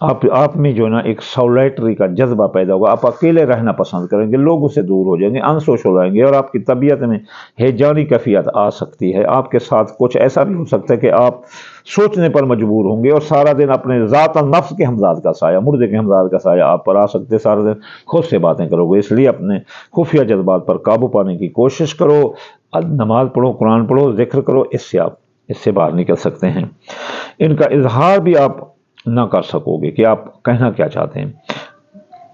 آپ میں جو ہے نا ایک سولیٹری کا جذبہ پیدا ہوگا، آپ اکیلے رہنا پسند کریں گے، لوگوں سے دور ہو جائیں گے، ان سوشل ہو جائیں گے، اور آپ کی طبیعت میں ہیجانی کیفیت آ سکتی ہے۔ آپ کے ساتھ کچھ ایسا بھی ہو سکتا ہے کہ آپ سوچنے پر مجبور ہوں گے، اور سارا دن اپنے ذات النفس کے ہمزاد کا سایہ، مردے کے ہمزاد کا سایہ آپ پر آ سکتے ہیں، سارا دن خود سے باتیں کرو گے۔ اس لیے اپنے خفیہ جذبات پر قابو پانے کی کوشش کرو، نماز پڑھو، قرآن پڑھو، ذکر کرو، اس سے باہر نکل سکتے ہیں۔ ان کا اظہار بھی آپ نہ کر سکو گے کہ آپ کہنا کیا چاہتے ہیں۔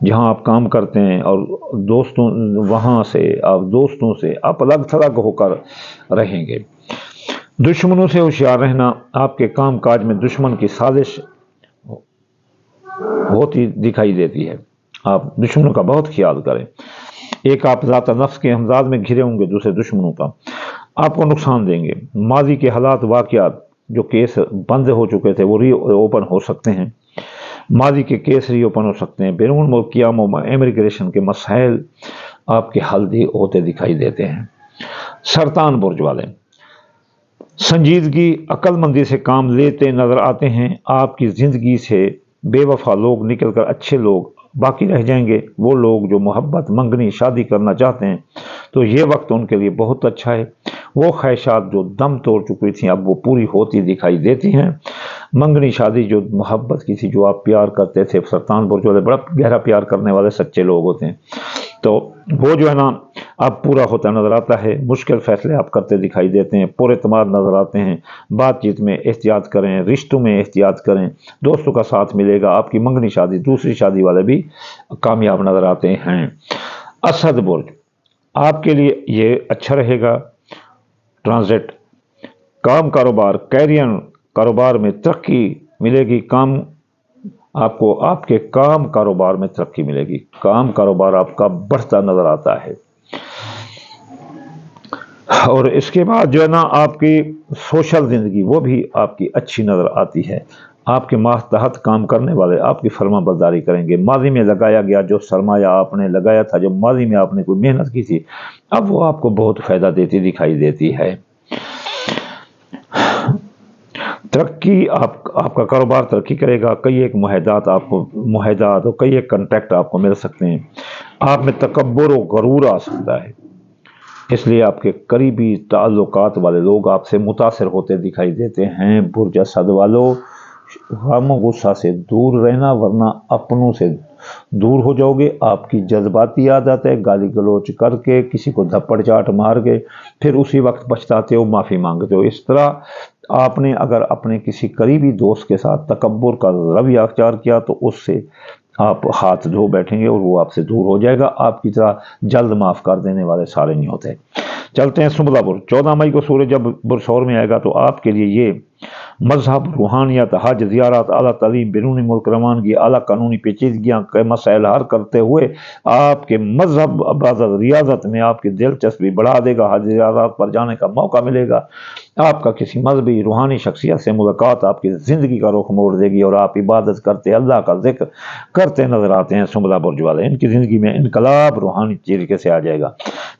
جہاں آپ کام کرتے ہیں اور دوستوں، وہاں سے آپ دوستوں سے آپ الگ تھلگ ہو کر رہیں گے۔ دشمنوں سے ہوشیار رہنا، آپ کے کام کاج میں دشمن کی سازش ہوتی دکھائی دیتی ہے، آپ دشمنوں کا بہت خیال کریں۔ ایک آپ ذات نفس کے ہمزاد میں گھرے ہوں گے، دوسرے دشمنوں کا آپ کو نقصان دیں گے۔ ماضی کے حالات، واقعات، جو کیس بند ہو چکے تھے وہ ری اوپن ہو سکتے ہیں، ماضی کے کیس ری اوپن ہو سکتے ہیں۔ بیرون ملک قیام امیگریشن کے مسائل آپ کے حل ہوتے دکھائی دیتے ہیں۔ سرطان برج والے سنجیدگی، عقل مندی سے کام لیتے نظر آتے ہیں۔ آپ کی زندگی سے بے وفا لوگ نکل کر اچھے لوگ باقی رہ جائیں گے۔ وہ لوگ جو محبت، منگنی، شادی کرنا چاہتے ہیں تو یہ وقت ان کے لیے بہت اچھا ہے۔ وہ خواہشات جو دم توڑ چکی تھیں اب وہ پوری ہوتی دکھائی دیتی ہیں۔ منگنی شادی، جو محبت کی تھی، جو آپ پیار کرتے تھے، سرطان برج والے بڑا گہرا پیار کرنے والے سچے لوگ ہوتے ہیں، تو وہ جو ہے نا اب پورا ہوتا نظر آتا ہے۔ مشکل فیصلے آپ کرتے دکھائی دیتے ہیں، پر اعتماد نظر آتے ہیں۔ بات چیت میں احتیاط کریں، رشتوں میں احتیاط کریں، دوستوں کا ساتھ ملے گا۔ آپ کی منگنی شادی، دوسری شادی والے بھی کامیاب نظر آتے ہیں۔ اسد برج، آپ کے لیے یہ اچھا رہے گا۔ ٹرانزٹ، کام کاروبار، کیریئر، کاروبار میں ترقی ملے گی۔ آپ کو آپ کے کام کاروبار میں ترقی ملے گی، کام کاروبار آپ کا بڑھتا نظر آتا ہے۔ اور اس کے بعد جو ہے نا آپ کی سوشل زندگی وہ بھی آپ کی اچھی نظر آتی ہے۔ آپ کے ماتحت کام کرنے والے آپ کی فرما برداری کریں گے۔ ماضی میں لگایا گیا جو سرمایہ آپ نے لگایا تھا، جو ماضی میں آپ نے کوئی محنت کی تھی، اب وہ آپ کو بہت فائدہ دیتی دکھائی دیتی ہے۔ ترقی، آپ کا کاروبار ترقی کرے گا۔ کئی ایک معاہدات اور کئی ایک کنٹریکٹ آپ کو مل سکتے ہیں۔ آپ میں تکبر و غرور آ سکتا ہے، اس لیے آپ کے قریبی تعلقات والے لوگ آپ سے متاثر ہوتے دکھائی دیتے ہیں۔ برج اسد والو، غم و غصہ سے دور رہنا ورنہ اپنوں سے دور ہو جاؤ گے۔ آپ کی جذباتی عادت ہے گالی گلوچ کر کے، کسی کو دھپڑ چاٹ مار کے پھر اسی وقت پچھتاتے ہو، معافی مانگتے ہو۔ اس طرح آپ نے اگر اپنے کسی قریبی دوست کے ساتھ تکبر کا رویہ اختیار کیا تو اس سے آپ ہاتھ دھو بیٹھیں گے اور وہ آپ سے دور ہو جائے گا۔ آپ کی طرح جلد معاف کر دینے والے سارے نہیں ہوتے۔ چلتے ہیں سنبلہ برج۔ 14 مئی کو سورج جب برسور میں آئے گا تو آپ کے لیے یہ مذہب، روحانیت، حج، زیارات، اعلیٰ تعلیم، بیرونی ملک روانگی، اعلیٰ قانونی پیچیدگیاں کے مسائل حل کرتے ہوئے آپ کے مذہب، عبادت، ریاضت میں آپ کی دلچسپی بڑھا دے گا۔ حج زیارات پر جانے کا موقع ملے گا۔ آپ کا کسی مذہبی روحانی شخصیت سے ملاقات آپ کی زندگی کا رخ موڑ دے گی اور آپ عبادت کرتے، اللہ کا ذکر کرتے نظر آتے ہیں سنبلہ برج والے۔ ان کی زندگی میں انقلاب روحانی طریقے سے آ جائے گا۔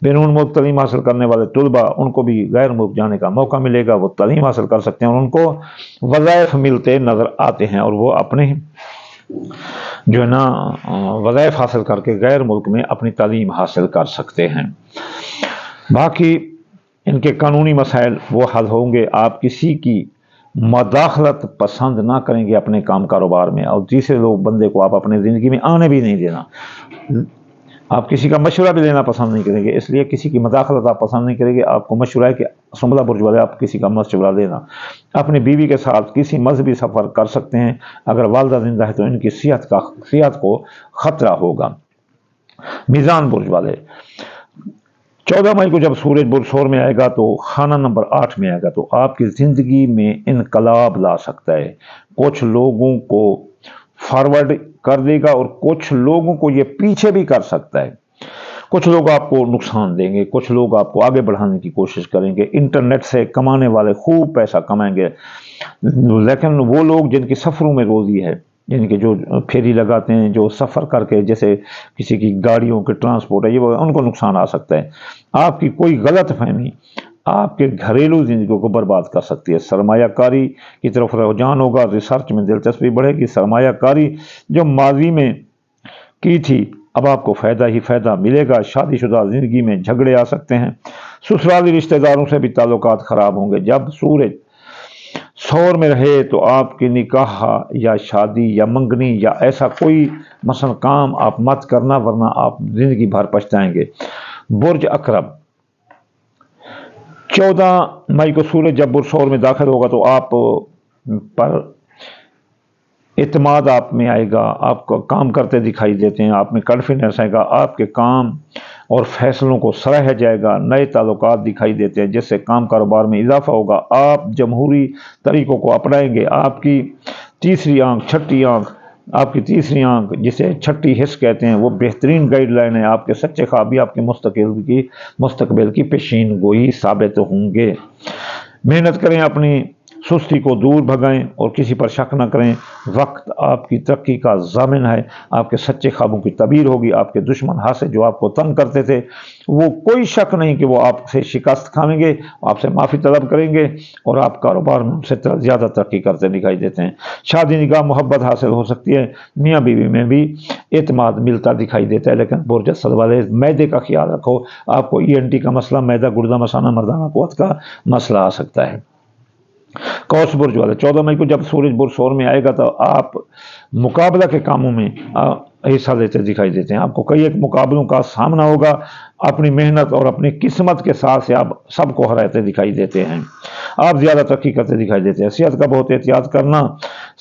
بیرون ملک تعلیم حاصل کرنے والے طلباء، ان کو بھی غیر ملک جانے کا موقع ملے گا، وہ تعلیم حاصل کر سکتے ہیں اور ان کو وظائف ملتے نظر آتے ہیں اور وہ اپنے جو ہے نا وظائف حاصل کر کے غیر ملک میں اپنی تعلیم حاصل کر سکتے ہیں۔ باقی ان کے قانونی مسائل وہ حل ہوں گے۔ آپ کسی کی مداخلت پسند نہ کریں گے اپنے کام کاروبار میں، اور تیسرے لوگ بندے کو آپ اپنے زندگی میں آنے بھی نہیں دینا۔ آپ کسی کا مشورہ بھی لینا پسند نہیں کریں گے، اس لیے کسی کی مداخلت آپ پسند نہیں کریں گے۔ آپ کو مشورہ ہے کہ سنبلہ برج والے آپ کسی کا مشورہ لینا۔ اپنی بیوی کے ساتھ کسی مذہبی سفر کر سکتے ہیں۔ اگر والدہ زندہ ہے تو ان کی صحت کو خطرہ ہوگا۔ میزان برج والے 14 مئی کو جب سورج برسور میں آئے گا تو خانہ نمبر 8 میں آئے گا تو آپ کی زندگی میں انقلاب لا سکتا ہے۔ کچھ لوگوں کو فارورڈ کر دے گا اور کچھ لوگوں کو یہ پیچھے بھی کر سکتا ہے۔ کچھ لوگ آپ کو نقصان دیں گے، کچھ لوگ آپ کو آگے بڑھانے کی کوشش کریں گے۔ انٹرنیٹ سے کمانے والے خوب پیسہ کمائیں گے، لیکن وہ لوگ جن کی سفروں میں روزی ہے، جن کے جو پھیری لگاتے ہیں، جو سفر کر کے جیسے کسی کی گاڑیوں کے ٹرانسپورٹ ہے، یہ ان کو نقصان آ سکتا ہے۔ آپ کی کوئی غلط فہمی آپ کے گھریلو زندگی کو برباد کر سکتی ہے۔ سرمایہ کاری کی طرف رجحان ہوگا، ریسرچ میں دلچسپی بڑھے گی۔ سرمایہ کاری جو ماضی میں کی تھی اب آپ کو فائدہ ہی فائدہ ملے گا۔ شادی شدہ زندگی میں جھگڑے آ سکتے ہیں، سسرالی رشتہ داروں سے بھی تعلقات خراب ہوں گے۔ جب سورج سور میں رہے تو آپ کی نکاح یا شادی یا منگنی یا ایسا کوئی مثلا کام آپ مت کرنا، ورنہ آپ زندگی بھر پچھتائیں گے۔ برج عقرب، 14 مئی کو سورج جب برج سور میں داخل ہوگا تو آپ پر اعتماد آپ میں آئے گا، آپ کو کام کرتے دکھائی دیتے ہیں، آپ میں کانفیڈنس آئے گا، آپ کے کام اور فیصلوں کو سراہا جائے گا، نئے تعلقات دکھائی دیتے ہیں جس سے کام کاروبار میں اضافہ ہوگا۔ آپ جمہوری طریقوں کو اپنائیں گے۔ آپ کی تیسری آنکھ جسے چھٹی حص کہتے ہیں وہ بہترین گائیڈ لائن ہے۔ آپ کے سچے خواب بھی آپ کے مستقبل کی پیشین گوئی ثابت ہوں گے۔ محنت کریں، اپنی سستی کو دور بھگائیں اور کسی پر شک نہ کریں۔ وقت آپ کی ترقی کا ضامن ہے۔ آپ کے سچے خوابوں کی تعبیر ہوگی۔ آپ کے دشمن حاسد جو آپ کو تنگ کرتے تھے وہ کوئی شک نہیں کہ وہ آپ سے شکست کھائیں گے، آپ سے معافی طلب کریں گے اور آپ کاروبار میں ان سے زیادہ ترقی کرتے دکھائی دیتے ہیں۔ شادی نکاح محبت حاصل ہو سکتی ہے، میاں بیوی میں بھی اعتماد ملتا دکھائی دیتا ہے، لیکن برج اسد والے معدے کا خیال رکھو۔ آپ کو ENT کا مسئلہ، معدہ گردہ مثانہ مردانہ قوت کا مسئلہ آ سکتا ہے۔ قوس برج والے، 14 مئی کو جب سورج برج سور میں آئے گا تو آپ مقابلہ کے کاموں میں حصہ لیتے دکھائی دیتے ہیں۔ آپ کو کئی ایک مقابلوں کا سامنا ہوگا۔ اپنی محنت اور اپنی قسمت کے ساتھ سے آپ سب کو ہراتے دکھائی دیتے ہیں۔ آپ زیادہ ترقی کرتے دکھائی دیتے ہیں۔ صحت کا بہت احتیاط کرنا،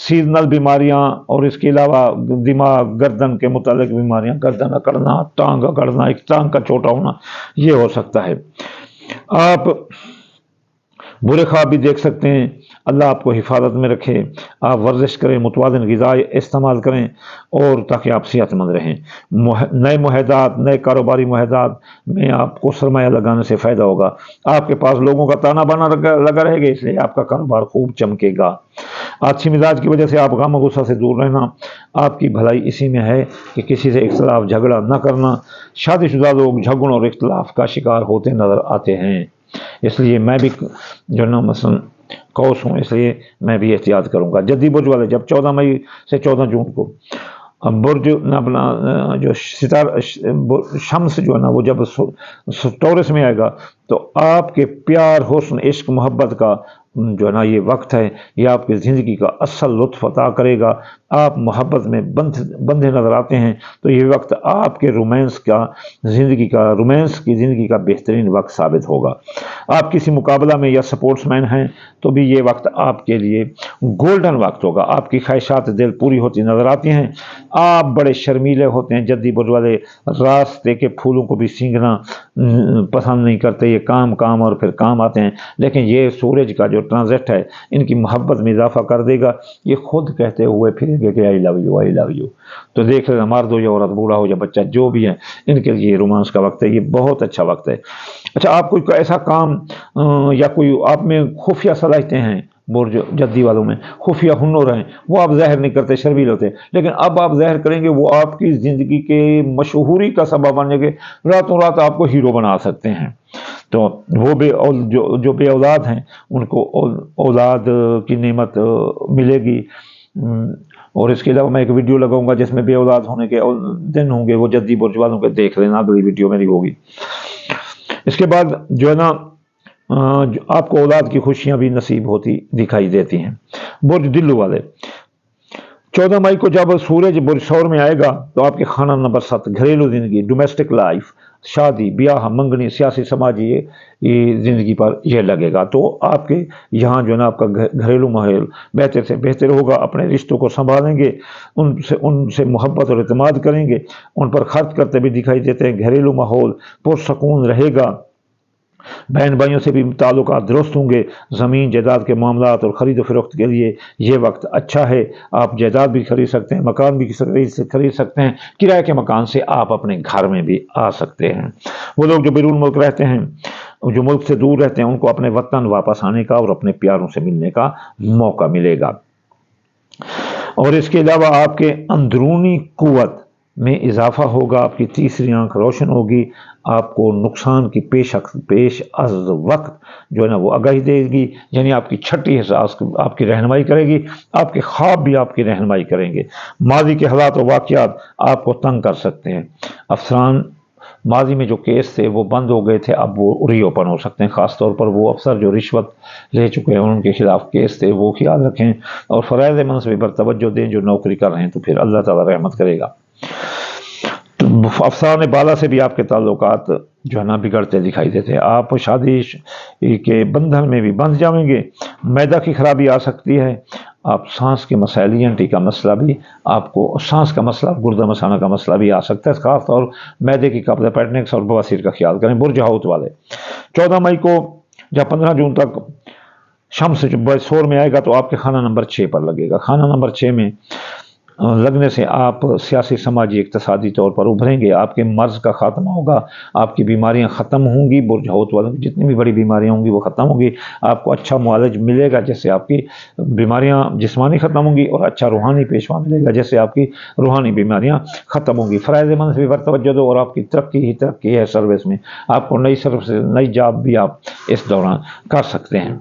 سیزنل بیماریاں اور اس کے علاوہ دماغ گردن کے متعلق بیماریاں، گردن اکڑنا، ٹانگ اکڑنا، ایک ٹانگ کا چوٹا ہونا، یہ ہو سکتا ہے۔ آپ برے خواب بھی دیکھ سکتے ہیں۔ اللہ آپ کو حفاظت میں رکھے۔ آپ ورزش کریں، متوازن غذائیں استعمال کریں اور تاکہ آپ صحت مند رہیں۔ نئے معاہدات، نئے کاروباری معاہدات میں آپ کو سرمایہ لگانے سے فائدہ ہوگا۔ آپ کے پاس لوگوں کا تانا بانا لگا رہے گا، اس لیے آپ کا کاروبار خوب چمکے گا۔ اچھی مزاج کی وجہ سے آپ غم و غصہ سے دور رہنا۔ آپ کی بھلائی اسی میں ہے کہ کسی سے اختلاف جھگڑا نہ کرنا۔ شادی شدہ لوگ جھگڑوں اور اختلاف کا شکار ہوتے نظر آتے ہیں، اس لیے میں بھی جو نا مثلا قوس ہوں، اس لیے میں بھی احتیاط کروں گا۔ جدی برج والے، جب 14 مئی سے 14 جون کو برج اپنا جو ستارہ شمس جو ہے نا وہ جب ٹورس میں آئے گا تو آپ کے پیار، حسن، عشق، محبت کا جو ہے نا یہ وقت ہے، یہ آپ کی زندگی کا اصل لطف عطا کرے گا۔ آپ محبت میں بندھے نظر آتے ہیں تو یہ وقت آپ کے رومانس کی زندگی کا بہترین وقت ثابت ہوگا۔ آپ کسی مقابلہ میں یا سپورٹس مین ہیں تو بھی یہ وقت آپ کے لیے گولڈن وقت ہوگا۔ آپ کی خواہشات دل پوری ہوتی نظر آتی ہیں۔ آپ بڑے شرمیلے ہوتے ہیں۔ جدی برج والے راستے کے پھولوں کو بھی سینگنا پسند نہیں کرتے، یہ کام اور پھر کام آتے ہیں، لیکن یہ سورج کا جو ٹرانزٹ ہے ان کی محبت میں اضافہ کر دے گا۔ یہ خود کہتے ہوئے پھریں گے کہ آئی love you, I love you. تو دیکھ لینا، مرد ہو یا عورت، بوڑھا ہو یا بچہ، جو بھی ہے ان کے لیے رومانس کا وقت ہے، یہ بہت اچھا وقت ہے۔ اچھا، آپ کوئی ایسا کام یا کوئی آپ میں خفیہ صلاحیتیں ہیں، برج جدی والوں میں خفیہ ہنر ہیں، وہ آپ ظاہر نہیں کرتے، شرمیلے ہوتے ہیں، لیکن اب آپ ظاہر کریں گے، وہ آپ کی زندگی کے مشہوری کا سبب بننے کے، راتوں رات آپ کو ہیرو بنا سکتے ہیں۔ تو وہ جو بے اولاد ہیں ان کو اولاد کی نعمت ملے گی۔ اور اس کے علاوہ میں ایک ویڈیو لگاؤں گا جس میں بے اولاد ہونے کے دن ہوں گے، وہ جدی برج والوں کے دیکھ لینا، اگلی ویڈیو میری ہوگی۔ اس کے بعد جو ہے نا آپ کو اولاد کی خوشیاں بھی نصیب ہوتی دکھائی دیتی ہیں۔ برج دلو والے، 14 مئی کو جب سورج برج سور میں آئے گا تو آپ کے خانہ نمبر 7 گھریلو زندگی، ڈومیسٹک لائف، شادی بیاہ، منگنی، سیاسی سماجی یہ زندگی پر یہ لگے گا۔ تو آپ کے یہاں جو ہے نا آپ کا گھریلو ماحول بہتر سے بہتر ہوگا۔ اپنے رشتوں کو سنبھالیں گے، ان سے محبت اور اعتماد کریں گے، ان پر خرچ کرتے بھی دکھائی دیتے ہیں۔ گھریلو ماحول پرسکون رہے گا۔ بہن بھائیوں سے بھی تعلقات درست ہوں گے۔ زمین جائیداد کے معاملات اور خرید و فروخت کے لیے یہ وقت اچھا ہے۔ آپ جائیداد بھی خرید سکتے ہیں، مکان بھی خرید سکتے ہیں، کرائے کے مکان سے آپ اپنے گھر میں بھی آ سکتے ہیں۔ وہ لوگ جو بیرون ملک رہتے ہیں، جو ملک سے دور رہتے ہیں، ان کو اپنے وطن واپس آنے کا اور اپنے پیاروں سے ملنے کا موقع ملے گا۔ اور اس کے علاوہ آپ کے اندرونی قوت میں اضافہ ہوگا، آپ کی تیسری آنکھ روشن ہوگی، آپ کو نقصان کی پیش از وقت جو ہے نا وہ آگاہی دے گی، یعنی آپ کی چھٹی احساس آپ کی رہنمائی کرے گی، آپ کے خواب بھی آپ کی رہنمائی کریں گے۔ ماضی کے حالات و واقعات آپ کو تنگ کر سکتے ہیں۔ افسران ماضی میں جو کیس تھے وہ بند ہو گئے تھے، اب وہ ری اوپن ہو سکتے ہیں، خاص طور پر وہ افسر جو رشوت لے چکے ہیں ان کے خلاف کیس تھے، وہ خیال رکھیں اور فرائض منصب پر توجہ دیں جو نوکری کر رہے ہیں، تو پھر اللہ تعالیٰ رحمت کرے گا۔ افسران بالا سے بھی آپ کے تعلقات جو ہے نا بگڑتے دکھائی دیتے ہیں، آپ شادی کے بندھن میں بھی بندھ جائیں گے، معدہ کی خرابی آ سکتی ہے، آپ سانس کے مسائل ENT کا مسئلہ بھی، آپ کو سانس کا مسئلہ، گردہ مسانہ کا مسئلہ بھی آ سکتا ہے، خاص طور معدے کی قبضہ پیٹنکس اور بواسیر کا خیال کریں۔ برج حوت والے 14 مئی کو یا 15 جون تک شمس سور میں آئے گا تو آپ کے خانہ نمبر 6 پر لگے گا، خانہ نمبر 6 میں لگنے سے آپ سیاسی سماجی اقتصادی طور پر ابھریں گے، آپ کے مرض کا خاتمہ ہوگا، آپ کی بیماریاں ختم ہوں گی، برج حوت والوں کی جتنی بھی بڑی بیماریاں ہوں گی وہ ختم ہوں گی، آپ کو اچھا معالج ملے گا جیسے آپ کی بیماریاں جسمانی ختم ہوں گی، اور اچھا روحانی پیشوا ملے گا جیسے آپ کی روحانی بیماریاں ختم ہوں گی۔ فرائض منصب پر توجہ دو اور آپ کی ترقی ہی ترقی ہے سروس میں، آپ کو نئی سروس نئی جاب بھی آپ اس دوران کر سکتے ہیں۔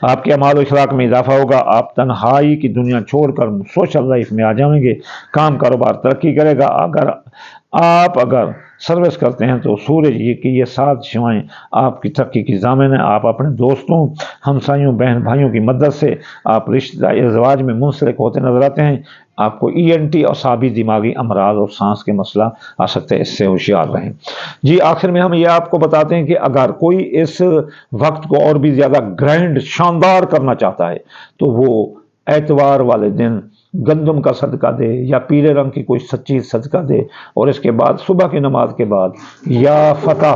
آپ کے اعمال و اخلاق میں اضافہ ہوگا، آپ تنہائی کی دنیا چھوڑ کر سوشل لائف میں آ جائیں گے، کام کاروبار ترقی کرے گا۔ اگر سروس کرتے ہیں تو سورج کی یہ 7 شعائیں آپ کی ترقی کی ضامن ہیں۔ آپ اپنے دوستوں، ہمسایوں، بہن بھائیوں کی مدد سے آپ رشتہ ازدواج میں منسلک ہوتے نظر آتے ہیں۔ آپ کو ENT اور اعصابی دماغی امراض اور سانس کے مسئلہ آ سکتے ہیں، اس سے ہوشیار رہیں۔ جی آخر میں ہم یہ آپ کو بتاتے ہیں کہ اگر کوئی اس وقت کو اور بھی زیادہ گرینڈ شاندار کرنا چاہتا ہے تو وہ اتوار والے دن گندم کا صدقہ دے یا پیلے رنگ کی کوئی سچی صدقہ دے، اور اس کے بعد صبح کی نماز کے بعد یا فتح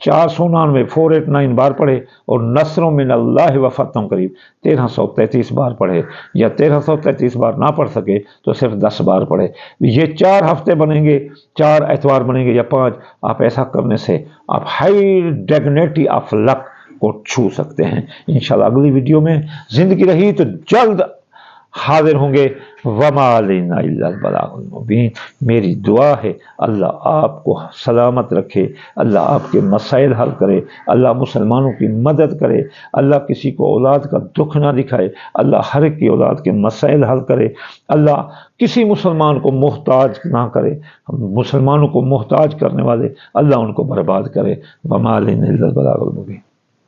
499 489 بار پڑھے، اور نصر من اللہ و فتح قریب 1333 بار پڑھے، یا 1333 بار نہ پڑھ سکے تو صرف 10 بار پڑھے۔ یہ 4 ہفتے بنیں گے، 4 اتوار بنیں گے یا 5، آپ ایسا کرنے سے آپ ہائی ڈیگنیٹی آف لک کو چھو سکتے ہیں۔ انشاءاللہ اگلی ویڈیو میں زندگی رہی تو جلد حاضر ہوں گے۔ وما علینا الا البلاغ المبین۔ میری دعا ہے اللہ آپ کو سلامت رکھے، اللہ آپ کے مسائل حل کرے، اللہ مسلمانوں کی مدد کرے، اللہ کسی کو اولاد کا دکھ نہ دکھائے، اللہ ہر ایک کی اولاد کے مسائل حل کرے، اللہ کسی مسلمان کو محتاج نہ کرے، مسلمانوں کو محتاج کرنے والے اللہ ان کو برباد کرے۔ وما علینا الا البلاغ المبین۔